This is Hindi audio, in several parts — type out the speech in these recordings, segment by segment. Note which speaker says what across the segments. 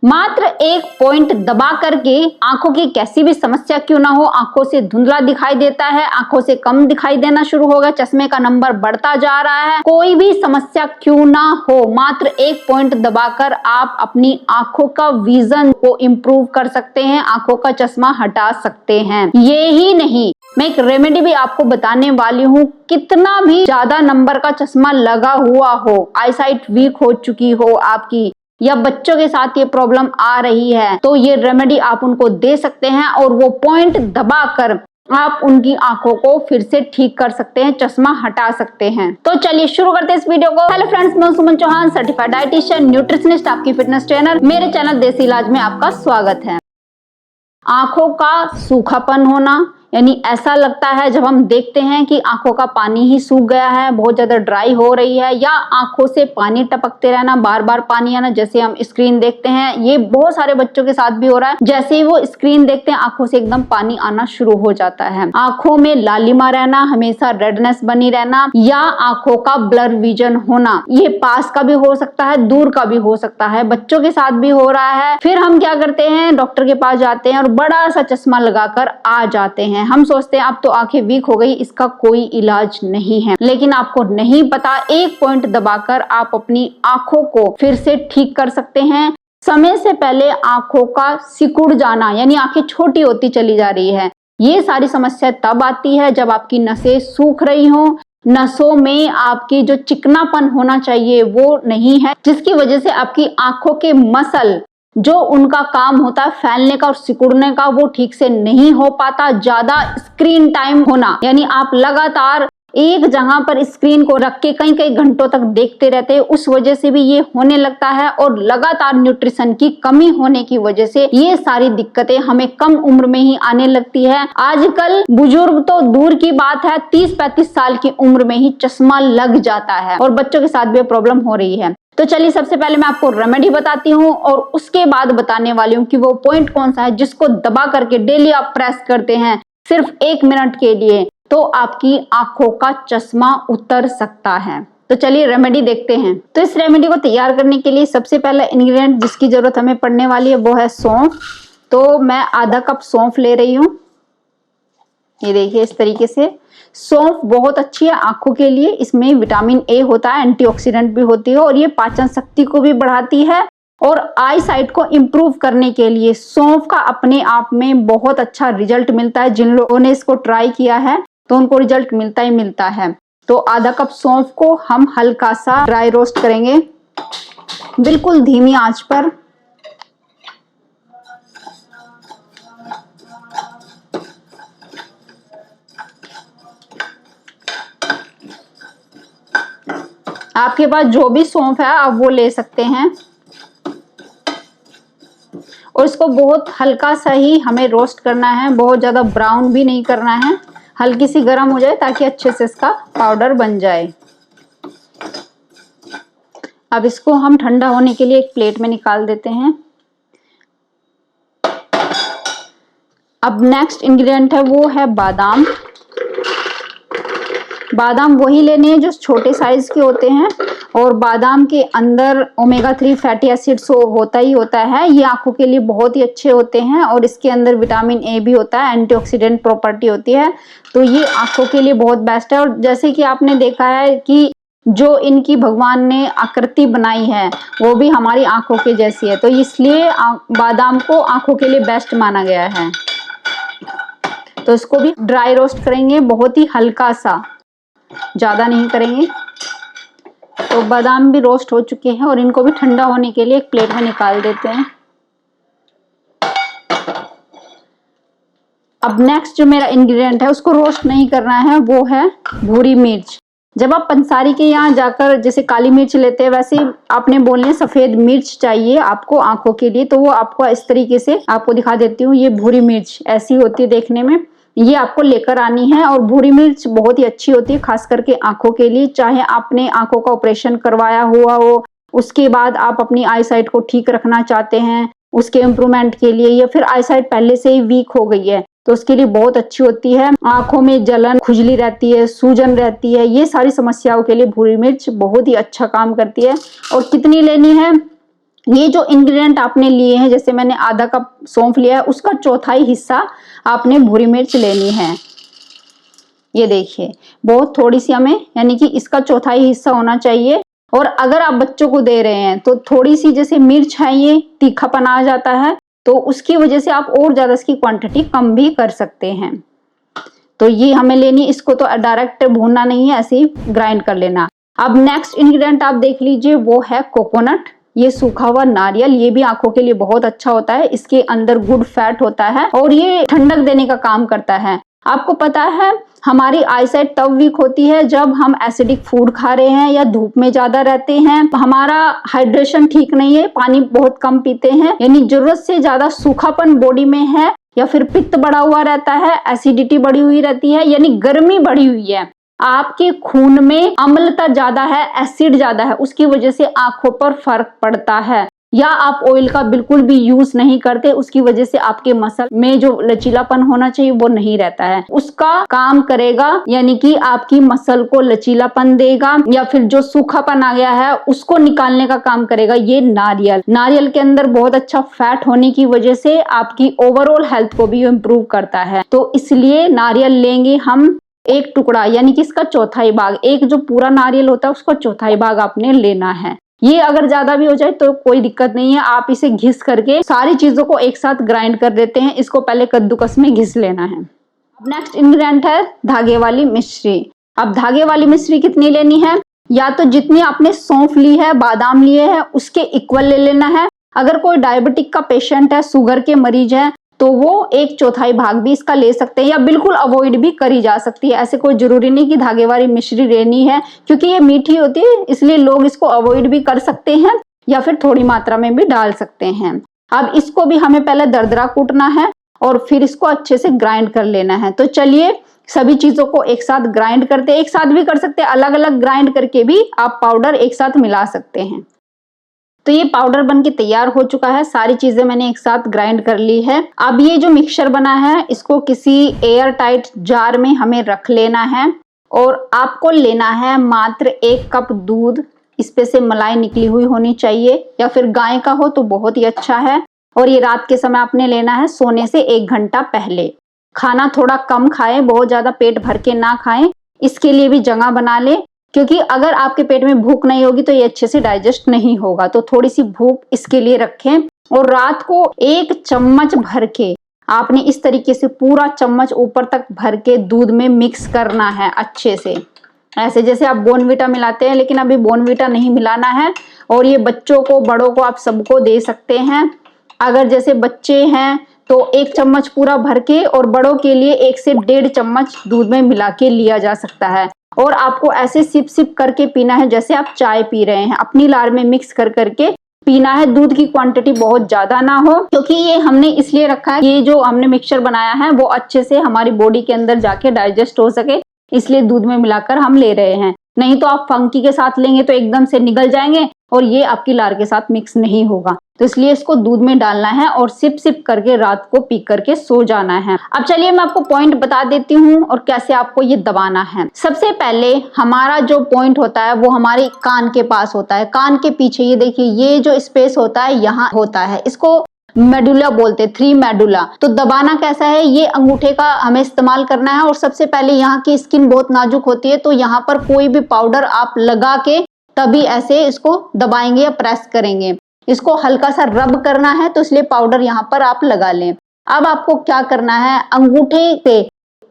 Speaker 1: मात्र एक पॉइंट दबा करके आंखों की कैसी भी समस्या क्यों ना हो, आंखों से धुंधला दिखाई देता है, आंखों से कम दिखाई देना शुरू हो गया, चश्मे का नंबर बढ़ता जा रहा है, कोई भी समस्या क्यों ना हो, मात्र एक पॉइंट दबाकर आप अपनी आंखों का विजन को इम्प्रूव कर सकते हैं, आंखों का चश्मा हटा सकते हैं। ये ही नहीं, मैं एक रेमेडी भी आपको बताने वाली हूँ। कितना भी ज्यादा नंबर का चश्मा लगा हुआ हो, आईसाइट वीक हो चुकी हो आपकी, या बच्चों के साथ ये प्रॉब्लम आ रही है, तो ये रेमेडी आप उनको दे सकते हैं और वो पॉइंट दबाकर आप उनकी आंखों को फिर से ठीक कर सकते हैं, चश्मा हटा सकते हैं। तो चलिए शुरू करते हैं इस वीडियो को। हेलो फ्रेंड्स, मैं सुमन चौहान, सर्टिफाइड डाइटिशियन, न्यूट्रिशनिस्ट, आपकी फिटनेस ट्रेनर। मेरे चैनल देसी इलाज में आपका स्वागत है। आंखों का सूखापन होना, यानी ऐसा लगता है जब हम देखते हैं कि आंखों का पानी ही सूख गया है, बहुत ज्यादा ड्राई हो रही है, या आंखों से पानी टपकते रहना, बार बार पानी आना, जैसे हम स्क्रीन देखते हैं। ये बहुत सारे बच्चों के साथ भी हो रहा है, जैसे ही वो स्क्रीन देखते हैं आंखों से एकदम पानी आना शुरू हो जाता है। आंखों में लालिमा रहना, हमेशा रेडनेस बनी रहना, या आंखों का ब्लर विजन होना, ये पास का भी हो सकता है, दूर का भी हो सकता है, बच्चों के साथ भी हो रहा है। फिर हम क्या करते हैं, डॉक्टर के पास जाते हैं और बड़ा सा चश्मा लगाकर आ जाते हैं। हम सोचते हैं अब तो आंखें वीक हो गई, इसका कोई इलाज नहीं है, लेकिन आपको नहीं पता एक पॉइंट दबाकर आप अपनी आंखों को फिर से ठीक कर सकते हैं। समय से पहले आंखों का सिकुड़ जाना, यानी आंखें छोटी होती चली जा रही है, ये सारी समस्या तब आती है जब आपकी नसें सूख रही हो, नसों में आपकी जो चिकनापन होना चाहिए वो नहीं है, जिसकी वजह से आपकी आंखों के मसल जो उनका काम होता है फैलने का और सिकुड़ने का, वो ठीक से नहीं हो पाता। ज्यादा स्क्रीन टाइम होना, यानी आप लगातार एक जगह पर स्क्रीन को रख के कई कई घंटों तक देखते रहते हैं, उस वजह से भी ये होने लगता है। और लगातार न्यूट्रिशन की कमी होने की वजह से ये सारी दिक्कतें हमें कम उम्र में ही आने लगती है। आजकल बुजुर्ग तो दूर की बात है, 30-35 साल की उम्र में ही चश्मा लग जाता है, और बच्चों के साथ भी प्रॉब्लम हो रही है। तो चलिए सबसे पहले मैं आपको रेमेडी बताती हूँ और उसके बाद बताने वाली हूँ कि वो पॉइंट कौन सा है जिसको दबा करके डेली आप प्रेस करते हैं सिर्फ 1 मिनट के लिए, तो आपकी आंखों का चश्मा उतर सकता है। तो चलिए रेमेडी देखते हैं। तो इस रेमेडी को तैयार करने के लिए सबसे पहला इंग्रेडिएंट जिसकी जरूरत हमें पड़ने वाली है वो है सौंफ। तो मैं आधा कप सौंफ ले रही हूँ, ये देखिए इस तरीके से। सौंफ बहुत अच्छी है आंखों के लिए, इसमें विटामिन ए होता है, एंटीऑक्सीडेंट भी होती है, और ये पाचन शक्ति को भी बढ़ाती है। और आई साइट को इम्प्रूव करने के लिए सौंफ का अपने आप में बहुत अच्छा रिजल्ट मिलता है। जिन लोगों ने इसको ट्राई किया है तो उनको रिजल्ट मिलता ही मिलता है। तो आधा कप सौंफ को हम हल्का सा ड्राई रोस्ट करेंगे, बिल्कुल धीमी आंच पर। आपके पास जो भी सौंफ है आप वो ले सकते हैं, और इसको बहुत हल्का सा ही हमें रोस्ट करना है, बहुत ज्यादा ब्राउन भी नहीं करना है, हल्की सी गर्म हो जाए ताकि अच्छे से इसका पाउडर बन जाए। अब इसको हम ठंडा होने के लिए एक प्लेट में निकाल देते हैं। अब नेक्स्ट इंग्रेडिएंट है वो है बादाम। बादाम वही लेने हैं जो छोटे साइज के होते हैं, और बादाम के अंदर ओमेगा 3 फैटी एसिड्स होता ही होता है। ये आंखों के लिए बहुत ही अच्छे होते हैं, और इसके अंदर विटामिन ए भी होता है, एंटीऑक्सीडेंट प्रॉपर्टी होती है, तो ये आंखों के लिए बहुत बेस्ट है। और जैसे कि आपने देखा है कि जो इनकी भगवान ने आकृति बनाई है वो भी हमारी आंखों के जैसी है, तो इसलिए बादाम को आंखों के लिए बेस्ट माना गया है। तो इसको भी ड्राई रोस्ट करेंगे, बहुत ही हल्का सा, ज्यादा नहीं करेंगे। तो बादाम भी रोस्ट हो चुके हैं और इनको भी ठंडा होने के लिए एक प्लेट में निकाल देते हैं। अब नेक्स्ट जो मेरा इंग्रेडिएंट है उसको रोस्ट नहीं करना है, वो है भूरी मिर्च। जब आप पंसारी के यहाँ जाकर जैसे काली मिर्च लेते हैं, वैसे आपने बोलने सफेद मिर्च चाहिए आपको आंखों के लिए, तो वो आपको इस तरीके से आपको दिखा देती हूँ। ये भूरी मिर्च ऐसी होती है देखने में, ये आपको लेकर आनी है। और भूरी मिर्च बहुत ही अच्छी होती है खास करके आंखों के लिए, चाहे आपने आंखों का ऑपरेशन करवाया हुआ हो, उसके बाद आप अपनी आई साइट को ठीक रखना चाहते हैं उसके इम्प्रूवमेंट के लिए, या फिर आई साइट पहले से ही वीक हो गई है तो उसके लिए बहुत अच्छी होती है। आंखों में जलन, खुजली रहती है, सूजन रहती है, ये सारी समस्याओं के लिए भूरी मिर्च बहुत ही अच्छा काम करती है। और कितनी लेनी है, ये जो इंग्रेडिएंट आपने लिए हैं, जैसे मैंने आधा कप सौंफ लिया है, उसका चौथाई हिस्सा आपने भूरी मिर्च लेनी है। ये देखिए बहुत थोड़ी सी हमें, यानी कि इसका चौथाई हिस्सा होना चाहिए। और अगर आप बच्चों को दे रहे हैं तो थोड़ी सी, जैसे मिर्च है ये तीखापन आ जाता है, तो उसकी वजह से आप और ज्यादा इसकी क्वांटिटी कम भी कर सकते हैं। तो ये हमें लेनी, इसको तो डायरेक्ट भूनना नहीं है, ऐसे ही ग्राइंड कर लेना। अब नेक्स्ट इंग्रेडिएंट आप देख लीजिए, वो है कोकोनट। ये सूखा हुआ नारियल, ये भी आंखों के लिए बहुत अच्छा होता है। इसके अंदर गुड फैट होता है और ये ठंडक देने का काम करता है। आपको पता है हमारी आईसाइट तब वीक होती है जब हम एसिडिक फूड खा रहे हैं या धूप में ज्यादा रहते हैं, हमारा हाइड्रेशन ठीक नहीं है, पानी बहुत कम पीते हैं, यानी जरूरत से ज्यादा सूखापन बॉडी में है, या फिर पित्त बढ़ा हुआ रहता है, एसिडिटी बढ़ी हुई रहती है, यानी गर्मी बढ़ी हुई है, आपके खून में अम्लता ज्यादा है, एसिड ज्यादा है, उसकी वजह से आंखों पर फर्क पड़ता है। या आप ऑयल का बिल्कुल भी यूज नहीं करते, उसकी वजह से आपके मसल में जो लचीलापन होना चाहिए वो नहीं रहता है, उसका काम करेगा, यानी कि आपकी मसल को लचीलापन देगा, या फिर जो सूखापन आ गया है उसको निकालने का काम करेगा ये नारियल। नारियल के अंदर बहुत अच्छा फैट होने की वजह से आपकी ओवरऑल हेल्थ को भी इम्प्रूव करता है। तो इसलिए नारियल लेंगे हम एक टुकड़ा, यानी कि इसका चौथाई भाग, एक जो पूरा नारियल होता है उसका चौथाई भाग आपने लेना है। ये अगर ज्यादा भी हो जाए तो कोई दिक्कत नहीं है, आप इसे घिस करके सारी चीजों को एक साथ ग्राइंड कर देते हैं। इसको पहले कद्दूकस में घिस लेना है। अब नेक्स्ट इंग्रेडिएंट है धागे वाली मिश्री। अब धागे वाली मिश्री कितनी लेनी है, या तो जितनी आपने सौंफ ली है, बादाम लिए हैं, उसके इक्वल ले लेना है। अगर कोई डायबिटिक का पेशेंट है, शुगर के मरीज है, तो वो एक चौथाई भाग भी इसका ले सकते हैं, या बिल्कुल अवॉइड भी करी जा सकती है। ऐसे कोई जरूरी नहीं कि धागे वाली मिश्री लेनी है, क्योंकि ये मीठी होती है, इसलिए लोग इसको अवॉइड भी कर सकते हैं या फिर थोड़ी मात्रा में भी डाल सकते हैं। अब इसको भी हमें पहले दरदरा कूटना है और फिर इसको अच्छे से ग्राइंड कर लेना है। तो चलिए सभी चीजों को एक साथ ग्राइंड करते हैं, एक साथ भी कर सकते हैं, अलग अलग ग्राइंड करके भी आप पाउडर एक साथ मिला सकते हैं। तो ये पाउडर बनके तैयार हो चुका है, सारी चीजें मैंने एक साथ ग्राइंड कर ली है। अब ये जो मिक्सचर बना है इसको किसी एयर टाइट जार में हमें रख लेना है, और आपको लेना है मात्र 1 कप दूध। इस पे से मलाई निकली हुई होनी चाहिए, या फिर गाय का हो तो बहुत ही अच्छा है। और ये रात के समय आपने लेना है, सोने से 1 घंटा पहले। खाना थोड़ा कम खाएं, बहुत ज्यादा पेट भर के ना खाएं, इसके लिए भी जगह बना ले, क्योंकि अगर आपके पेट में भूख नहीं होगी तो ये अच्छे से डाइजेस्ट नहीं होगा। तो थोड़ी सी भूख इसके लिए रखें। और रात को 1 चम्मच भर के आपने इस तरीके से पूरा चम्मच ऊपर तक भर के दूध में मिक्स करना है अच्छे से, ऐसे जैसे आप बोर्नवीटा मिलाते हैं, लेकिन अभी बोर्नवीटा नहीं मिलाना है। और ये बच्चों को, बड़ों को, आप सबको दे सकते हैं। अगर जैसे बच्चे हैं तो 1 चम्मच पूरा भर के, और बड़ों के लिए 1 से 1.5 चम्मच दूध में मिला के लिया जा सकता है। और आपको ऐसे सिप सिप करके पीना है जैसे आप चाय पी रहे हैं, अपनी लार में मिक्स कर करके पीना है। दूध की क्वांटिटी बहुत ज्यादा ना हो, क्योंकि ये हमने इसलिए रखा है, ये जो हमने मिक्सचर बनाया है वो अच्छे से हमारी बॉडी के अंदर जाके डाइजेस्ट हो सके, इसलिए दूध में मिलाकर हम ले रहे हैं। नहीं तो आप फंकी के साथ लेंगे तो एकदम से निगल जाएंगे और ये आपकी लार के साथ मिक्स नहीं होगा। तो इसलिए इसको दूध में डालना है और सिप सिप करके रात को पी करके सो जाना है। अब चलिए मैं आपको पॉइंट बता देती हूँ और कैसे आपको ये दबाना है। सबसे पहले हमारा जो पॉइंट होता है वो हमारे कान के पास होता है, कान के पीछे। ये देखिए ये जो स्पेस होता है यहाँ होता है, इसको मेडुला बोलते हैं, 3 मेडुला। तो दबाना कैसा है, ये अंगूठे का हमें इस्तेमाल करना है। और सबसे पहले यहाँ की स्किन बहुत नाजुक होती है, तो यहाँ पर कोई भी पाउडर आप लगा के तभी ऐसे इसको दबाएंगे या प्रेस करेंगे। इसको हल्का सा रब करना है, तो इसलिए पाउडर यहाँ पर आप लगा लें। अब आपको क्या करना है, अंगूठे से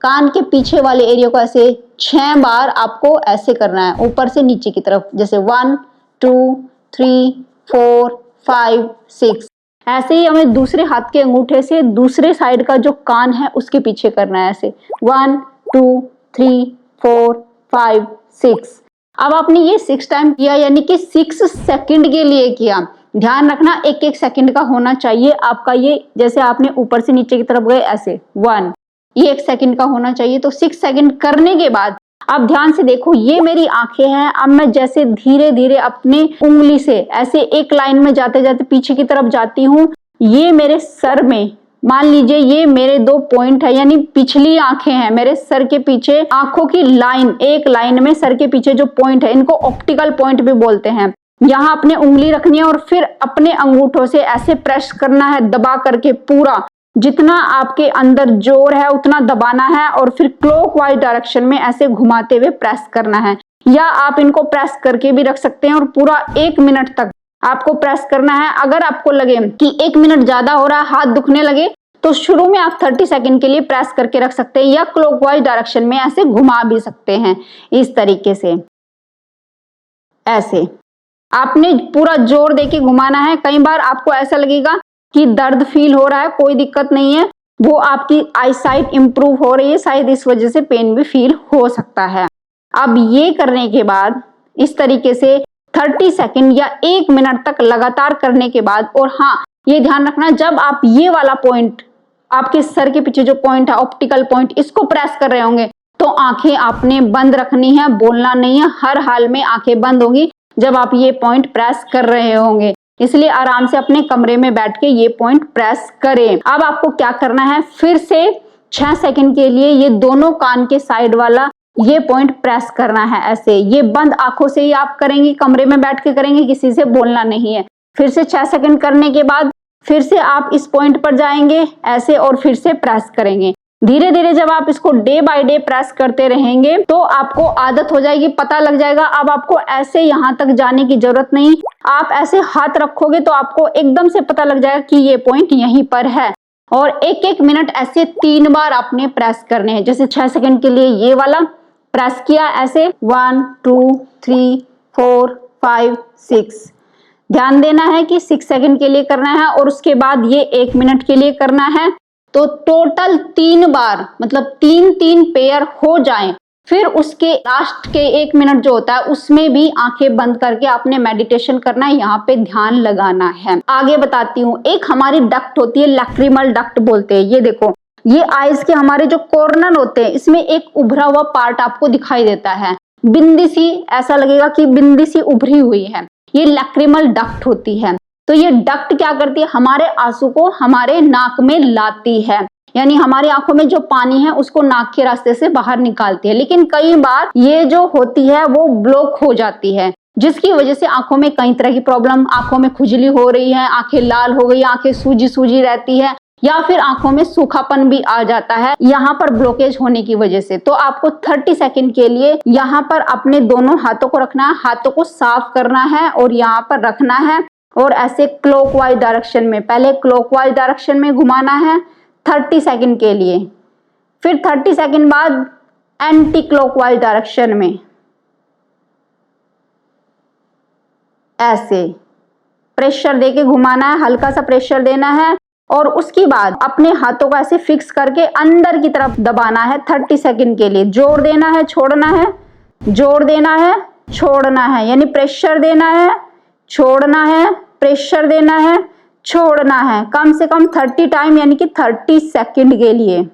Speaker 1: कान के पीछे वाले एरिया को ऐसे 6 बार आपको ऐसे करना है, ऊपर से नीचे की तरफ, जैसे 1 2 3 4 5 6। ऐसे ही हमें दूसरे हाथ के अंगूठे से दूसरे साइड का जो कान है उसके पीछे करना है, ऐसे 1 2 3 4 5 6। अब आपने ये 6 टाइम किया, यानी कि 6 सेकंड के लिए किया। ध्यान रखना 1-1 सेकंड का होना चाहिए आपका ये, जैसे आपने ऊपर से नीचे की तरफ गए ऐसे 1, ये 1 सेकंड का होना चाहिए। तो 6 सेकंड करने के बाद आप ध्यान से देखो, ये मेरी आंखें हैं। अब मैं जैसे धीरे धीरे अपने उंगली से ऐसे एक लाइन में जाते जाते पीछे की तरफ जाती हूँ। ये मेरे सर में, मान लीजिए ये मेरे 2 पॉइंट है, यानी पिछली आंखें हैं मेरे सर के पीछे। आंखों की लाइन, एक लाइन में सर के पीछे जो पॉइंट है, इनको ऑप्टिकल पॉइंट भी बोलते हैं। यहाँ अपने उंगली रखनी है और फिर अपने अंगूठों से ऐसे प्रेस करना है, दबा करके पूरा जितना आपके अंदर जोर है उतना दबाना है और फिर क्लॉकवाइज डायरेक्शन में ऐसे घुमाते हुए प्रेस करना है। या आप इनको प्रेस करके भी रख सकते हैं और पूरा 1 मिनट तक आपको प्रेस करना है। अगर आपको लगे कि 1 मिनट ज्यादा हो रहा है, हाथ दुखने लगे, तो शुरू में आप 30 सेकंड के लिए प्रेस करके रख सकते हैं या क्लॉकवाइज डायरेक्शन में ऐसे घुमा भी सकते हैं। इस तरीके से ऐसे आपने पूरा जोर देके घुमाना है। कई बार आपको ऐसा लगेगा कि दर्द फील हो रहा है, कोई दिक्कत नहीं है, वो आपकी आई साइट इंप्रूव हो रही है, शायद इस वजह से पेन भी फील हो सकता है। अब ये करने के बाद इस तरीके से 30 सेकंड या 1 मिनट तक लगातार करने के बाद, और हाँ ये ध्यान रखना जब आप ये वाला पॉइंट आपके सर के पीछे जो पॉइंट है ऑप्टिकल पॉइंट, इसको प्रेस कर रहे होंगे तो आंखें आपने बंद रखनी है, बोलना नहीं है। हर हाल में आंखें बंद होंगी जब आप ये पॉइंट प्रेस कर रहे होंगे, इसलिए आराम से अपने कमरे में बैठ के ये पॉइंट प्रेस करें। अब आपको क्या करना है, फिर से 6 सेकंड के लिए ये दोनों कान के साइड वाला ये पॉइंट प्रेस करना है। ऐसे ये बंद आंखों से ही आप करेंगे, कमरे में बैठ के करेंगे, किसी से बोलना नहीं है। फिर से 6 सेकंड करने के बाद फिर से आप इस पॉइंट पर जाएंगे ऐसे और फिर से प्रेस करेंगे। धीरे धीरे जब आप इसको डे बाय डे प्रेस करते रहेंगे तो आपको आदत हो जाएगी, पता लग जाएगा। अब आपको ऐसे यहाँ तक जाने की जरूरत नहीं, आप ऐसे हाथ रखोगे तो आपको एकदम से पता लग जाएगा कि ये पॉइंट यहीं पर है। और 1-1 मिनट ऐसे 3 बार आपने प्रेस करने हैं। जैसे 6 सेकंड के लिए ये वाला प्रेस किया ऐसे 1 2 3 4 5 6, ध्यान देना है कि 6 सेकंड के लिए करना है और उसके बाद ये 1 मिनट के लिए करना है। तो टोटल 3 बार मतलब 3-3 पेयर हो जाएं। फिर उसके लास्ट के 1 मिनट जो होता है उसमें भी आंखें बंद करके आपने मेडिटेशन करना है, यहाँ पे ध्यान लगाना है। आगे बताती हूँ, एक हमारी डक्ट होती है, लैक्रिमल डक्ट बोलते हैं। ये देखो, ये आईज के हमारे जो कॉर्नर होते हैं इसमें एक उभरा हुआ पार्ट आपको दिखाई देता है, बिंदी सी, ऐसा लगेगा कि बिंदी सी उभरी हुई है, ये लैक्रिमल डक्ट होती है। तो ये डक्ट क्या करती है, हमारे आंसू को हमारे नाक में लाती है, यानी हमारी आंखों में जो पानी है उसको नाक के रास्ते से बाहर निकालती है। लेकिन कई बार ये जो होती है वो ब्लॉक हो जाती है, जिसकी वजह से आंखों में कई तरह की प्रॉब्लम, आंखों में खुजली हो रही है, आंखें लाल हो गई, आंखें सूजी सूजी रहती है, या फिर आंखों में सूखापन भी आ जाता है यहाँ पर ब्लॉकेज होने की वजह से। तो आपको 30 सेकंड के लिए यहाँ पर अपने दोनों हाथों को रखना है, हाथों को साफ करना है और यहाँ पर रखना है और ऐसे क्लॉकवाइज डायरेक्शन में, पहले क्लॉकवाइज डायरेक्शन में घुमाना है 30 सेकंड के लिए, फिर 30 सेकंड बाद एंटी क्लॉकवाइज डायरेक्शन में ऐसे प्रेशर देके घुमाना है, हल्का सा प्रेशर देना है और उसके बाद अपने हाथों को ऐसे फिक्स करके अंदर की तरफ दबाना है 30 सेकंड के लिए। जोर देना है, छोड़ना है, जोर देना है, छोड़ना है, यानी प्रेशर देना है, छोड़ना है, प्रेशर देना है, छोड़ना है, कम से कम 30 टाइम यानी कि 30 सेकंड के लिए।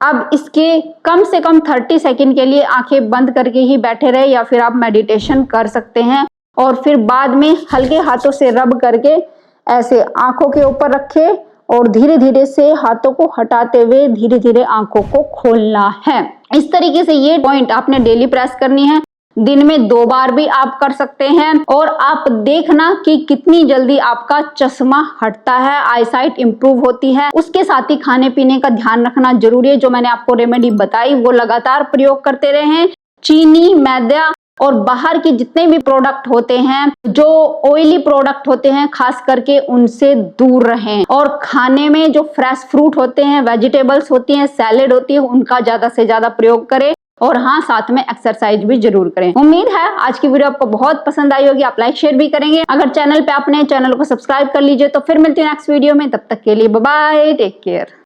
Speaker 1: अब इसके कम से कम 30 सेकंड के लिए आंखें बंद करके ही बैठे रहे या फिर आप मेडिटेशन कर सकते हैं और फिर बाद में हल्के हाथों से रब करके ऐसे आंखों के ऊपर रखे और धीरे धीरे से हाथों को हटाते हुए धीरे धीरे आंखों को खोलना है। इस तरीके से ये पॉइंट आपने डेली प्रेस करनी है, दिन में 2 बार भी आप कर सकते हैं और आप देखना कि कितनी जल्दी आपका चश्मा हटता है, आईसाइट इंप्रूव होती है। उसके साथ ही खाने पीने का ध्यान रखना जरूरी है, जो मैंने आपको रेमेडी बताई वो लगातार प्रयोग करते रहें। चीनी, मैदा और बाहर के जितने भी प्रोडक्ट होते हैं, जो ऑयली प्रोडक्ट होते हैं, खास करके उनसे दूर रहें और खाने में जो फ्रेश फ्रूट होते हैं, वेजिटेबल्स होती हैं, सैलेड होती है, उनका ज्यादा से ज्यादा प्रयोग करें और हाँ, साथ में एक्सरसाइज भी जरूर करें। उम्मीद है आज की वीडियो आपको बहुत पसंद आई होगी, आप लाइक शेयर भी करेंगे। अगर चैनल पे आपने चैनल को सब्सक्राइब कर लीजिए तो फिर मिलते हैं नेक्स्ट वीडियो में, तब तक के लिए बाय बाय, टेक केयर।